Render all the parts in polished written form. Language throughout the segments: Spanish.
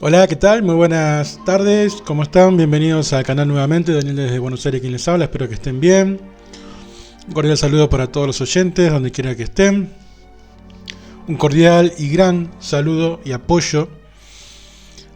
Hola, ¿qué tal? Muy buenas tardes, ¿cómo están? Bienvenidos al canal nuevamente, Daniel desde Buenos Aires quien les habla, espero que estén bien. Un cordial saludo para todos los oyentes, donde quiera que estén. Un cordial y gran saludo y apoyo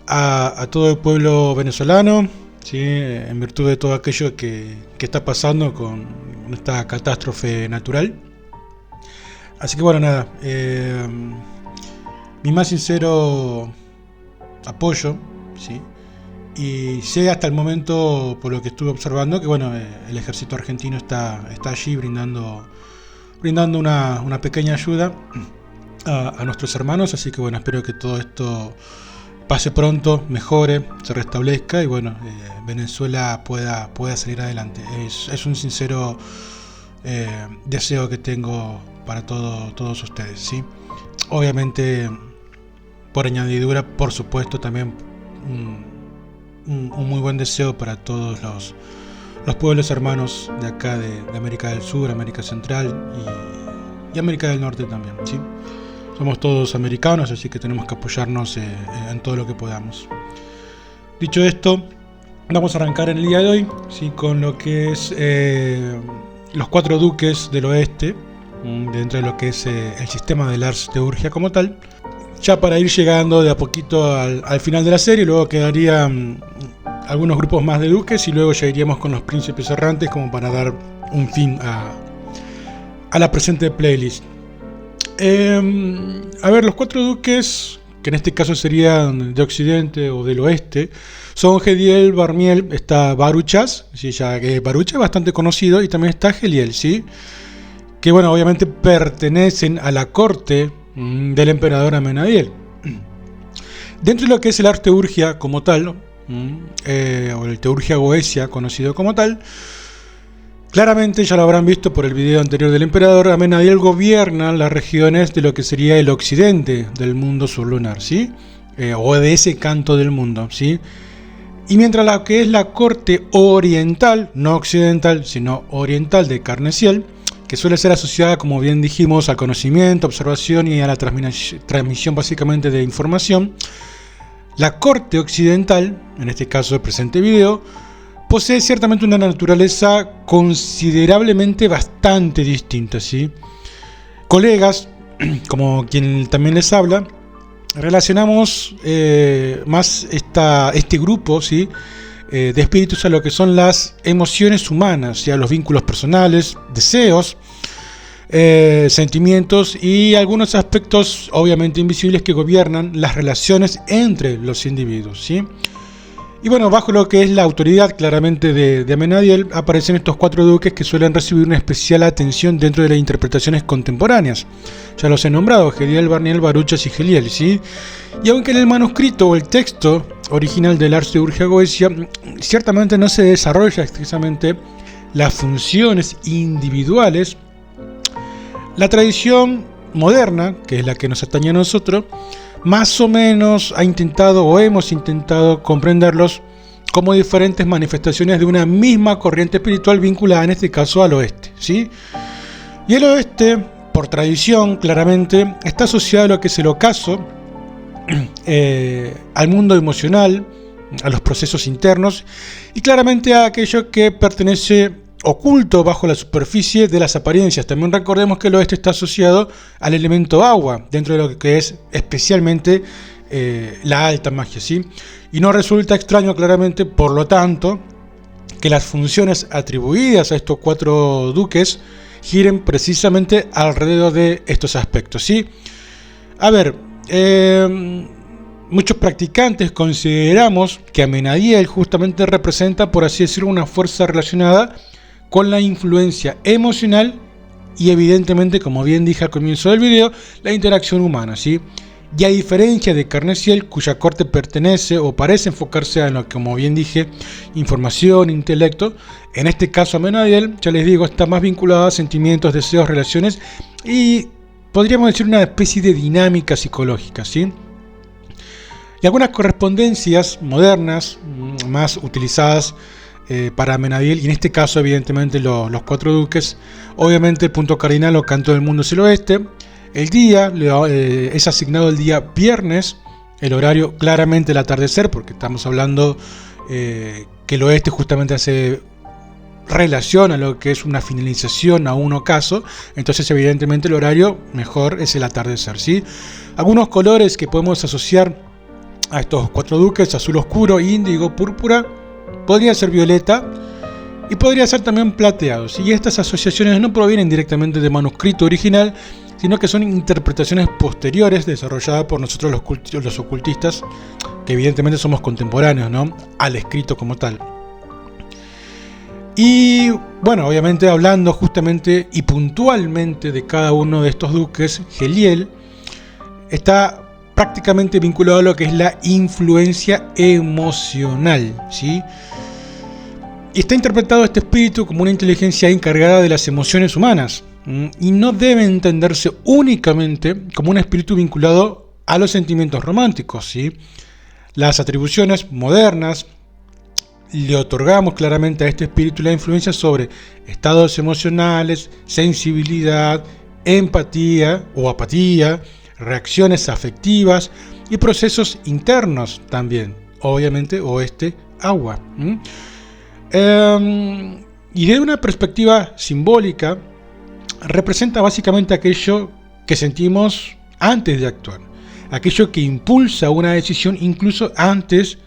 a todo el pueblo venezolano, ¿sí? En virtud de todo aquello que está pasando con esta catástrofe natural. Así que bueno, nada, mi más sincero apoyo, ¿sí? Y sé hasta el momento, por lo que estuve observando, que bueno, el ejército argentino está allí brindando una pequeña ayuda a nuestros hermanos, así que bueno, espero que todo esto pase pronto, mejore, se restablezca y bueno, Venezuela pueda salir adelante. Es un sincero deseo que tengo para todos ustedes, ¿sí? Obviamente, por añadidura, por supuesto, también un muy buen deseo para todos los pueblos hermanos de acá de América del Sur, América Central y América del Norte también, ¿sí? Somos todos americanos, así que tenemos que apoyarnos en todo lo que podamos. Dicho esto, vamos a arrancar en el día de hoy, ¿sí? Con lo que es los 4 duques del oeste, dentro de lo que es el sistema de la Ars Teurgia como tal. Ya para ir llegando de a poquito al final de la serie, luego quedarían algunos grupos más de duques y luego ya iríamos con los príncipes errantes como para dar un fin a la presente playlist. A ver, los 4 duques, que en este caso serían de occidente o del oeste, son Gediel, Barmiel, está Baruchas, ¿sí? Ya que Baruchas es bastante conocido, y también está Geliel, ¿sí? Que bueno, obviamente pertenecen a la corte del emperador Amenadiel. Dentro de lo que es el Ars Teurgia como tal, o el Teurgia Goesia conocido como tal, claramente ya lo habrán visto por el video anterior del emperador, Amenadiel gobierna las regiones de lo que sería el occidente del mundo sublunar, ¿sí? O de ese canto del mundo, ¿sí? Y mientras lo que es la corte oriental, no occidental, sino oriental de Carnesiel, que suele ser asociada, como bien dijimos, al conocimiento, observación y a la transmisión básicamente de información, la corte occidental, en este caso el presente video, posee ciertamente una naturaleza considerablemente bastante distinta, ¿sí? Colegas, como quien también les habla, relacionamos más este grupo, ¿sí? De espíritus a lo que son las emociones humanas, a los vínculos personales, deseos, sentimientos y algunos aspectos obviamente invisibles que gobiernan las relaciones entre los individuos, ¿sí? Y bueno, bajo lo que es la autoridad claramente de Amenadiel, aparecen estos 4 duques que suelen recibir una especial atención dentro de las interpretaciones contemporáneas. Ya los he nombrado, Gediel, Barniel, Baruchas y Geliel, ¿sí? Y aunque en el manuscrito o el texto original del Ars Teurgia Goesia ciertamente no se desarrolla expresamente las funciones individuales, la tradición moderna, que es la que nos atañe a nosotros, más o menos ha intentado o hemos intentado comprenderlos como diferentes manifestaciones de una misma corriente espiritual vinculada en este caso al oeste, ¿sí? Y el oeste, por tradición, claramente está asociado a lo que es el ocaso, al mundo emocional, a los procesos internos y claramente a aquello que pertenece oculto bajo la superficie de las apariencias. También recordemos que el oeste está asociado al elemento agua, dentro de lo que es especialmente la alta magia, ¿sí? Y no resulta extraño claramente, por lo tanto, que las funciones atribuidas a estos 4 duques giren precisamente alrededor de estos aspectos, ¿sí? A ver, muchos practicantes consideramos que Amenadiel justamente representa, por así decirlo, una fuerza relacionada con la influencia emocional y evidentemente, como bien dije al comienzo del video, la interacción humana, ¿sí? Y a diferencia de Carnesiel, cuya corte pertenece o parece enfocarse en lo que, como bien dije, información, intelecto, en este caso Amenadiel, ya les digo, está más vinculado a sentimientos, deseos, relaciones y podríamos decir una especie de dinámica psicológica, ¿sí? Y algunas correspondencias modernas, más utilizadas para Amenadiel, y en este caso evidentemente los 4 duques, obviamente el punto cardinal o canto del mundo es el oeste. El día es asignado el día viernes el horario claramente el atardecer, porque estamos hablando que el oeste justamente hace relación a lo que es una finalización a un ocaso, entonces evidentemente el horario mejor es el atardecer, ¿sí? Algunos colores que podemos asociar a estos 4 duques: azul oscuro, índigo, púrpura, podría ser violeta y podría ser también plateado, ¿sí? Y estas asociaciones no provienen directamente del manuscrito original, sino que son interpretaciones posteriores desarrolladas por nosotros los ocultistas, que evidentemente somos contemporáneos, ¿no?, al escrito como tal. Y bueno, obviamente hablando justamente y puntualmente de cada uno de estos duques, Heliel está prácticamente vinculado a lo que es la influencia emocional, ¿sí? Y está interpretado este espíritu como una inteligencia encargada de las emociones humanas, y no debe entenderse únicamente como un espíritu vinculado a los sentimientos románticos, ¿sí? Las atribuciones modernas le otorgamos claramente a este espíritu la influencia sobre estados emocionales, sensibilidad, empatía o apatía, reacciones afectivas y procesos internos también, obviamente oeste, agua. Y desde una perspectiva simbólica, representa básicamente aquello que sentimos antes de actuar, aquello que impulsa una decisión incluso antes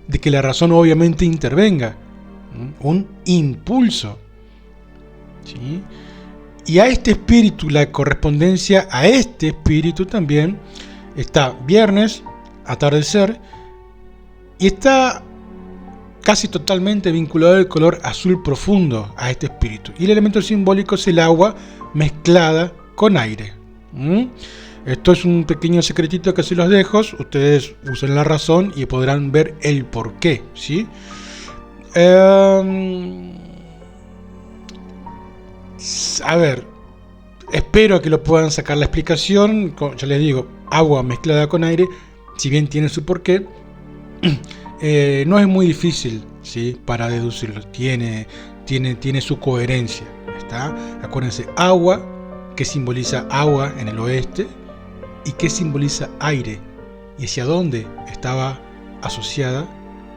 de que la razón obviamente intervenga, un impulso, ¿sí? Y a este espíritu, la correspondencia a este espíritu también está viernes, atardecer, y está casi totalmente vinculado al color azul profundo a este espíritu. Y el elemento simbólico es el agua mezclada con aire. Esto es un pequeño secretito que se los dejo. Ustedes usen la razón y podrán ver el porqué, ¿sí? A ver, espero que lo puedan sacar la explicación. Ya les digo, agua mezclada con aire, si bien tiene su porqué, no es muy difícil, ¿sí?, para deducirlo. Tiene su coherencia, ¿está? Acuérdense, agua, que simboliza agua en el oeste, y que simboliza aire, y hacia dónde estaba asociada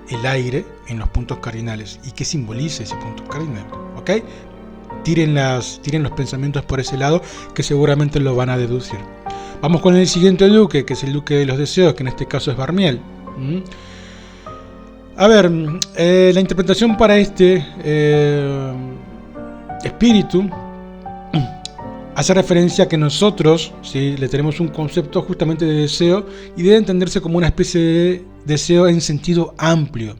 el aire en los puntos cardinales, y qué simboliza ese punto cardinal, ¿ok? Tiren los pensamientos por ese lado, que seguramente lo van a deducir. Vamos con el siguiente duque, que es el duque de los deseos, que en este caso es Barmiel. A ver, la interpretación para este espíritu hace referencia a que nosotros, ¿sí?, le tenemos un concepto justamente de deseo, y debe entenderse como una especie de deseo en sentido amplio.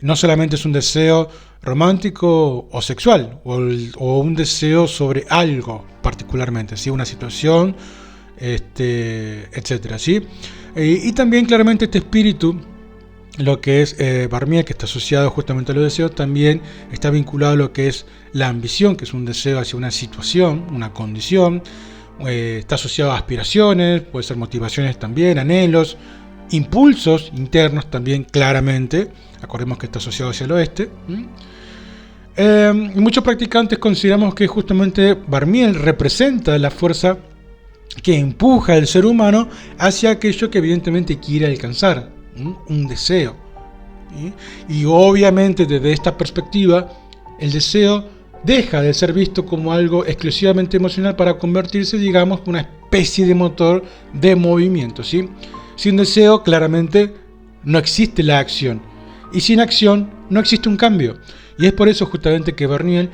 No solamente es un deseo romántico o sexual, o un deseo sobre algo particularmente, ¿sí?, una situación, etcétera, ¿sí? Y también claramente este espíritu, lo que es Barmiel, que está asociado justamente a los deseos, también está vinculado a lo que es la ambición, que es un deseo hacia una situación, una condición. Está asociado a aspiraciones, puede ser motivaciones también, anhelos, impulsos internos también, claramente. Acordemos que está asociado hacia el oeste. Muchos practicantes consideramos que justamente Barmiel representa la fuerza que empuja al ser humano hacia aquello que evidentemente quiere alcanzar, un deseo. Y obviamente desde esta perspectiva, el deseo deja de ser visto como algo exclusivamente emocional para convertirse, digamos, en una especie de motor de movimiento, ¿sí? Sin deseo, claramente, no existe la acción. Y sin acción, no existe un cambio. Y es por eso justamente que Barmiel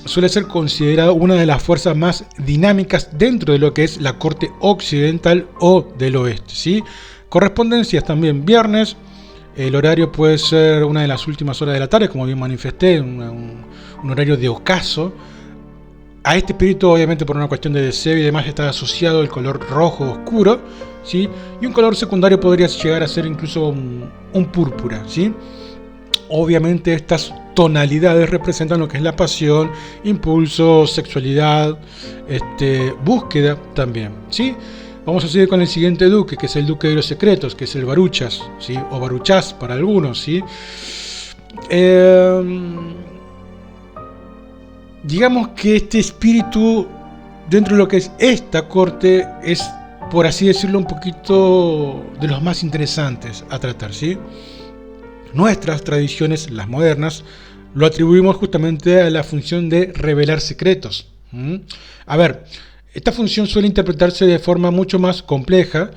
suele ser considerado una de las fuerzas más dinámicas dentro de lo que es la corte occidental o del oeste, ¿sí? Correspondencias también viernes. El horario puede ser una de las últimas horas de la tarde, como bien manifesté, un horario de ocaso. A este espíritu, obviamente por una cuestión de deseo y demás, está asociado el color rojo oscuro, ¿sí? Y un color secundario podría llegar a ser incluso un púrpura, ¿sí? Obviamente estas tonalidades representan lo que es la pasión, impulso, sexualidad, búsqueda también, ¿sí? Vamos a seguir con el siguiente duque, que es el duque de los secretos, que es el Baruchas, ¿sí?, o Baruchás para algunos, ¿sí? Digamos que este espíritu, dentro de lo que es esta corte, es por así decirlo, un poquito de los más interesantes a tratar, ¿sí? Nuestras tradiciones, las modernas, lo atribuimos justamente a la función de revelar secretos. A ver, esta función suele interpretarse de forma mucho más compleja,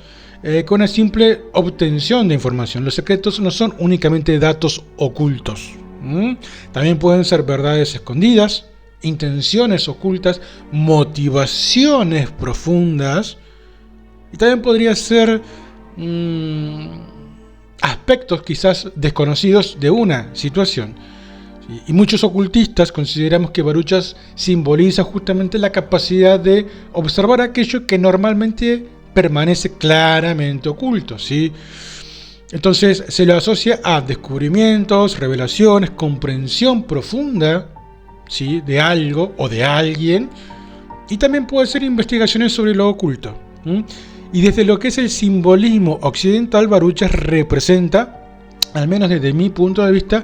con una simple obtención de información. Los secretos no son únicamente datos ocultos. También pueden ser verdades escondidas, intenciones ocultas, motivaciones profundas, y también podría ser aspectos quizás desconocidos de una situación. Y muchos ocultistas consideramos que Baruchas simboliza justamente la capacidad de observar aquello que normalmente permanece claramente oculto, ¿sí? Entonces se lo asocia a descubrimientos, revelaciones, comprensión profunda, ¿sí?, de algo o de alguien, y también puede ser investigaciones sobre lo oculto. Y desde lo que es el simbolismo occidental, Baruchas representa, al menos desde mi punto de vista,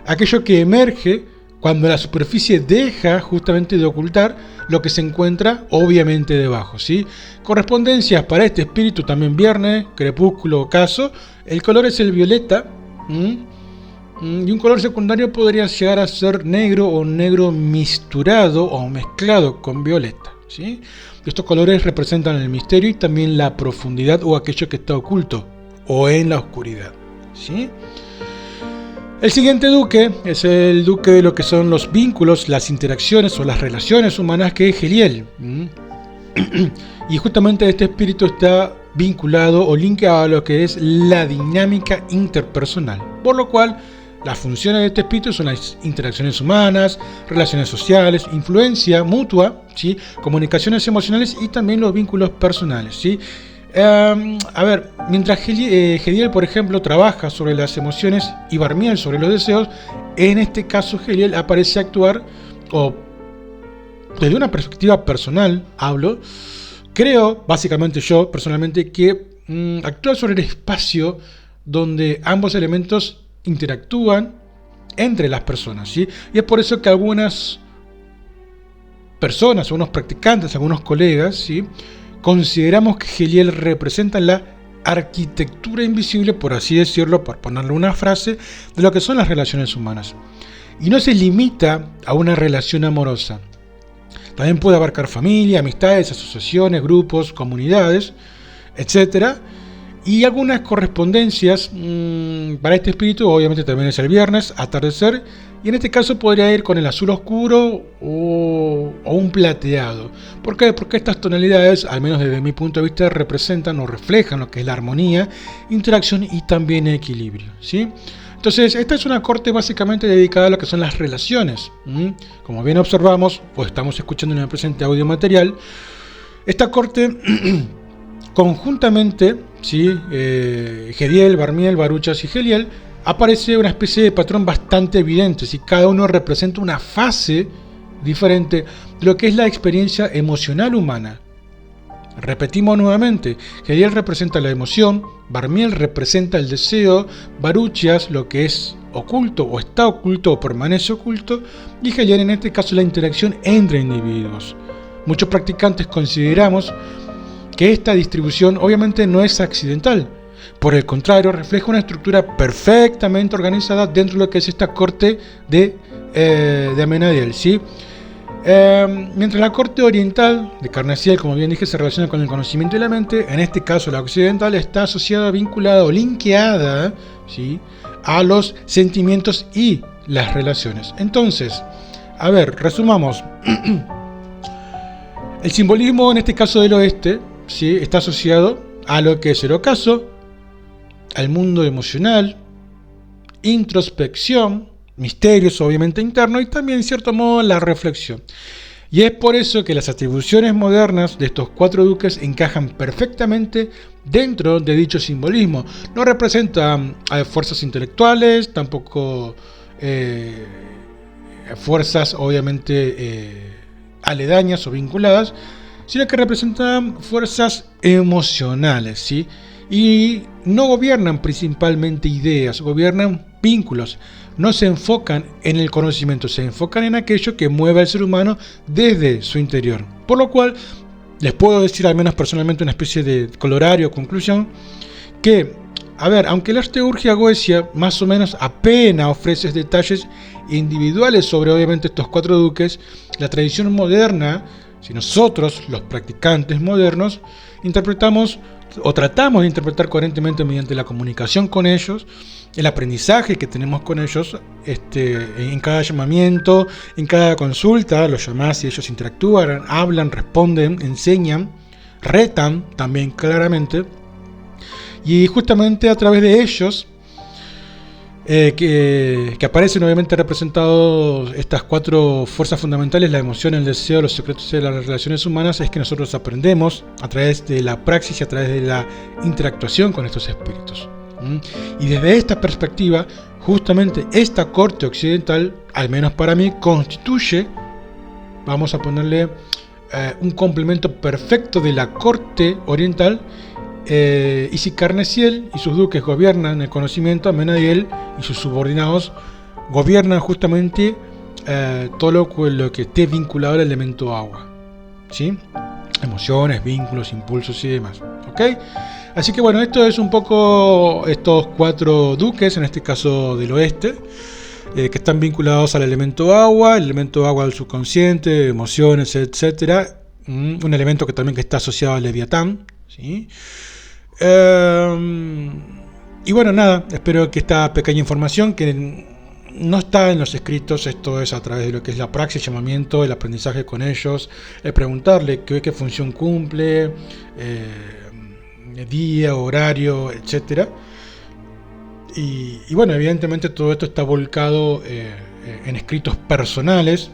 aquello que emerge cuando la superficie deja justamente de ocultar lo que se encuentra obviamente debajo, ¿sí? Correspondencias para este espíritu también viernes, crepúsculo, ocaso. El color es el violeta, y un color secundario podría llegar a ser negro o negro misturado o mezclado con violeta, ¿sí? Estos colores representan el misterio y también la profundidad o aquello que está oculto o en la oscuridad, ¿sí? El siguiente duque es el duque de lo que son los vínculos, las interacciones o las relaciones humanas, que es Heliel. Y justamente este espíritu está vinculado o linkeado a lo que es la dinámica interpersonal, por lo cual las funciones de este espíritu son las interacciones humanas, relaciones sociales, influencia mutua, ¿sí?, comunicaciones emocionales y también los vínculos personales, ¿sí? A ver, mientras Heliel, por ejemplo, trabaja sobre las emociones y Barmiel sobre los deseos, en este caso Heliel aparece a actuar, o desde una perspectiva personal hablo, creo, básicamente yo personalmente, que actúa sobre el espacio donde ambos elementos interactúan entre las personas, ¿sí? Y es por eso que algunas personas, algunos practicantes, algunos colegas, ¿sí?, consideramos que Heliel representa la arquitectura invisible, por así decirlo, por ponerle una frase, de lo que son las relaciones humanas. Y no se limita a una relación amorosa. También puede abarcar familia, amistades, asociaciones, grupos, comunidades, etc. Y algunas correspondencias para este espíritu, obviamente también es el viernes, atardecer, y en este caso podría ir con el azul oscuro o un plateado. ¿Por qué? Porque estas tonalidades, al menos desde mi punto de vista, representan o reflejan lo que es la armonía, interacción y también equilibrio, ¿sí? Entonces, esta es una corte básicamente dedicada a lo que son las relaciones. Como bien observamos, o estamos escuchando en el presente audio material, esta corte conjuntamente, ¿sí?, Hediel, Barmiel, Baruchas y Heliel, aparece una especie de patrón bastante evidente, ¿sí? Cada uno representa una fase diferente de lo que es la experiencia emocional humana. Repetimos nuevamente, Heliel representa la emoción, Barmiel representa el deseo, Baruchas lo que es oculto o está oculto o permanece oculto, y Heliel en este caso la interacción entre individuos. Muchos practicantes consideramos que esta distribución obviamente no es accidental. Por el contrario, refleja una estructura perfectamente organizada dentro de lo que es esta corte de Amenadiel, ¿sí? Mientras la corte oriental de Carnaciel, como bien dije, se relaciona con el conocimiento y la mente, en este caso la occidental está asociada, vinculada o linkeada, ¿sí?, a los sentimientos y las relaciones. Entonces, a ver, resumamos. El simbolismo, en este caso del oeste, ¿sí?, está asociado a lo que es el ocaso, al mundo emocional, introspección, misterios obviamente internos y también en cierto modo la reflexión. Y es por eso que las atribuciones modernas de estos cuatro duques encajan perfectamente dentro de dicho simbolismo. No representan fuerzas intelectuales, tampoco fuerzas obviamente aledañas o vinculadas, sino que representan fuerzas emocionales, ¿sí? Y no gobiernan principalmente ideas, gobiernan vínculos. No se enfocan en el conocimiento, se enfocan en aquello que mueve al ser humano desde su interior. Por lo cual les puedo decir, al menos personalmente, una especie de colorario, conclusión, que, a ver, aunque la Arteurgia Goetia más o menos apenas ofrece detalles individuales sobre, obviamente, estos 4 duques, la tradición moderna, si nosotros, los practicantes modernos, interpretamos o tratamos de interpretar coherentemente mediante la comunicación con ellos, el aprendizaje que tenemos con ellos, en cada llamamiento, en cada consulta, los llamás y ellos interactúan, hablan, responden, enseñan, retan también claramente, y justamente a través de ellos, que aparecen obviamente representados estas 4 fuerzas fundamentales, la emoción, el deseo, los secretos de las relaciones humanas, es que nosotros aprendemos a través de la praxis y a través de la interactuación con estos espíritus. Y desde esta perspectiva, justamente esta corte occidental, al menos para mí, constituye, vamos a ponerle, un complemento perfecto de la corte oriental. Y si Carneciel y sus duques gobiernan el conocimiento, Amenadiel y sus subordinados gobiernan justamente todo lo que esté vinculado al elemento agua, ¿sí? Emociones, vínculos, impulsos y demás, ¿ok? Así que bueno, esto es un poco estos 4 duques, en este caso del oeste, que están vinculados al elemento agua, el elemento agua al subconsciente, emociones, etcétera. Un elemento que también está asociado al Leviatán, ¿sí? Y bueno, nada, espero que esta pequeña información, que no está en los escritos, esto es a través de lo que es la praxis, llamamiento, el aprendizaje con ellos, preguntarle qué función cumple, día, horario, etcétera. Y bueno, evidentemente todo esto está volcado en escritos personales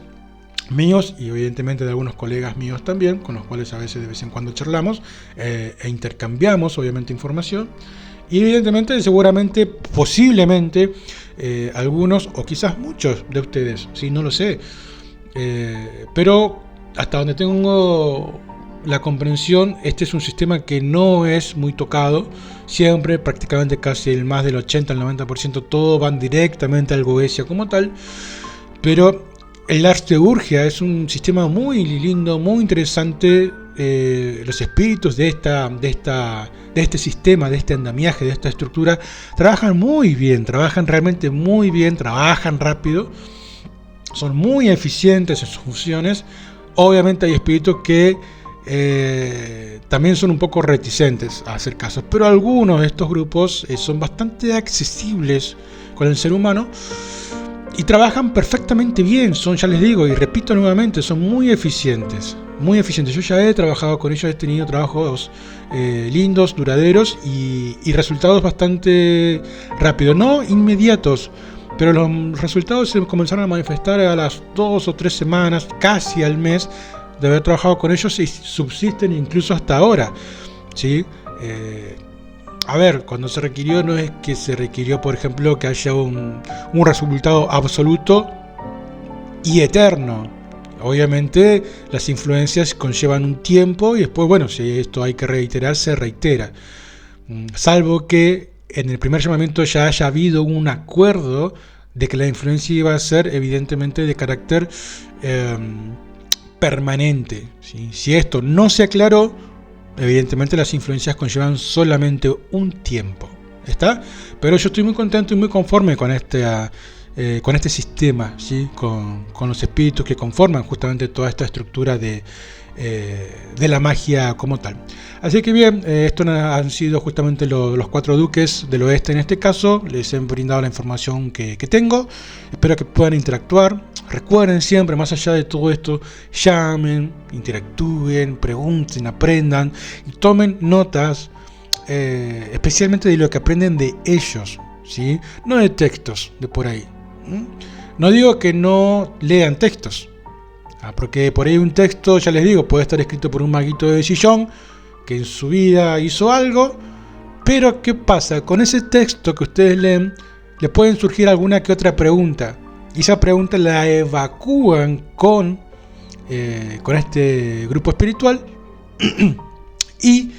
míos y evidentemente de algunos colegas míos también, con los cuales a veces de vez en cuando charlamos e intercambiamos obviamente información, y evidentemente seguramente, posiblemente, algunos o quizás muchos de ustedes, sí, no lo sé, pero hasta donde tengo la comprensión, este es un sistema que no es muy tocado. Siempre, prácticamente casi el más del 80 al 90%, todo van directamente al Goetia como tal, pero el Arteurgia es un sistema muy lindo, muy interesante. Los espíritus de este sistema, de este andamiaje, de esta estructura, trabajan muy bien, trabajan realmente muy bien, trabajan rápido, son muy eficientes en sus funciones. Obviamente hay espíritus que también son un poco reticentes a hacer caso, pero algunos de estos grupos son bastante accesibles con el ser humano y trabajan perfectamente bien. Son, ya les digo y repito nuevamente, son muy eficientes, muy eficientes. Yo ya he trabajado con ellos, he tenido trabajos lindos, duraderos y resultados bastante rápidos, no inmediatos, pero los resultados se comenzaron a manifestar a las 2 o 3 semanas, casi al mes de haber trabajado con ellos, y subsisten incluso hasta ahora, ¿sí? A ver, cuando se requirió, no es que se requirió, por ejemplo, que haya un resultado absoluto y eterno. Obviamente las influencias conllevan un tiempo y después, bueno, si esto hay que reiterar, se reitera. Salvo que en el primer llamamiento ya haya habido un acuerdo de que la influencia iba a ser evidentemente de carácter permanente, ¿sí? Si esto no se aclaró, evidentemente las influencias conllevan solamente un tiempo, ¿está? Pero yo estoy muy contento y muy conforme con este sistema, ¿sí? Con los espíritus que conforman justamente toda esta estructura de la magia como tal. Así que bien, estos han sido justamente los 4 duques del oeste en este caso. Les he brindado la información que tengo. Espero que puedan interactuar. Recuerden siempre, más allá de todo esto, llamen, interactúen, pregunten, aprendan y tomen notas, especialmente de lo que aprenden de ellos, ¿sí? No de textos de por ahí. No digo que no lean textos, porque por ahí un texto, ya les digo, puede estar escrito por un maguito de sillón que en su vida hizo algo, pero ¿qué pasa? Con ese texto que ustedes leen, les pueden surgir alguna que otra pregunta, y esa pregunta la evacúan con este grupo espiritual y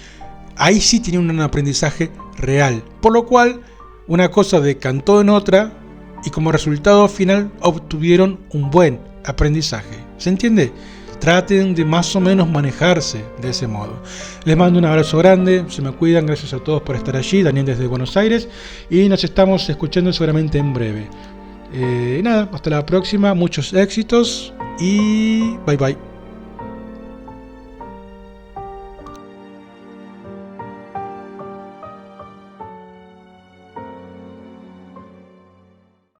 ahí sí tienen un aprendizaje real, por lo cual una cosa decantó en otra y como resultado final obtuvieron un buen aprendizaje. ¿Se entiende? traten de más o menos manejarse de ese modo. Les mando un abrazo grande, se me cuidan, gracias a todos por estar allí, Daniel desde Buenos Aires, y nos estamos escuchando seguramente en breve. Nada, hasta la próxima, muchos éxitos y bye bye.